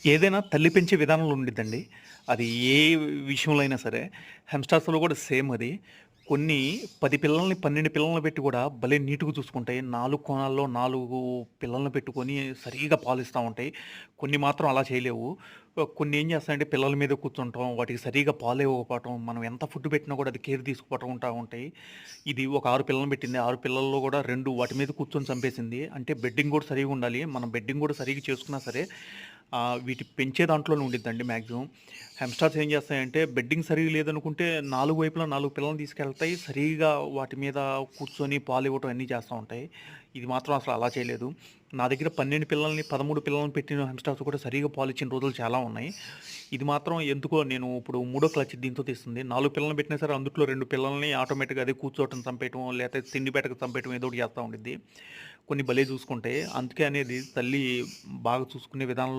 ఏదైనా తల్లి పెంచే విధానంలో ఉండిద్దండి. అది ఏ విషయంలో అయినా సరే. హెమ్‌స్టర్స్‌లో కూడా సేమ్ అది. కొన్ని 10 పిల్లల్ని, 12 పిల్లల్ని పెట్టి కూడా భలే నీట్‌గా చూసుకుంటాయి. 4 కోణాల్లో 4 పిల్లల్ని పెట్టుకొని సరిగ్గా పాలిస్తా ఉంటాయి. కొన్ని మాత్రం అలా చేయలేవు. కొన్ని ఏం చేస్తాయంటే పిల్లల మీద కూర్చుంటాం. వాటికి సరిగ్గా పాలు ఇవ్వకపోవటం, మనం ఎంత ఫుడ్ పెట్టినా కూడా అది కేర్ తీసుకోవటం ఉంటాయి. ఇది ఒక 6 పిల్లల్ని పెట్టింది. 6 పిల్లల్లో కూడా 2 వాటి మీద కూర్చొని చంపేసింది. అంటే బెడ్డింగ్ కూడా సరిగ్గా ఉండాలి. మనం బెడ్డింగ్ కూడా సరిగ్గా చేసుకున్నా సరే వీటి పెంచే దాంట్లోనే ఉండిద్దండి మాక్సిమం. హామ్‌స్టర్స్ ఏం చేస్తాయంటే బెడ్డింగ్ సరిగ్గా లేదనుకుంటే 4 వైపులా 4 పిల్లల్ని తీసుకెళ్తాయి. సరిగ్గా వాటి మీద కూర్చొని పాలివ్వటం అన్నీ చేస్తా ఉంటాయి. ఇది మాత్రం అసలు అలా చేయలేదు. నా దగ్గర 12 పిల్లల్ని, 13 పిల్లల్ని పెట్టిన హామ్‌స్టర్స్ కూడా సరిగ్గా పాలిచ్చిన రోజులు చాలా ఉన్నాయి. ఇది మాత్రం ఎందుకో నేను ఇప్పుడు మూడో క్లచ్ దీంతో తీస్తుంది. 4 పిల్లల్ని పెట్టినా సరే అందుట్లో 2 పిల్లల్ని ఆటోమేటిక్‌గా అదే కూర్చోవటం చంపేయటం, లేతే తిండి పెట్టక చంపేయటం ఏదో ఒకటి చేస్తా ఉండిద్ది. కొన్ని భలే చూసుకుంటాయి. అందుకే అనేది తల్లి బాగా చూసుకునే విధానంలో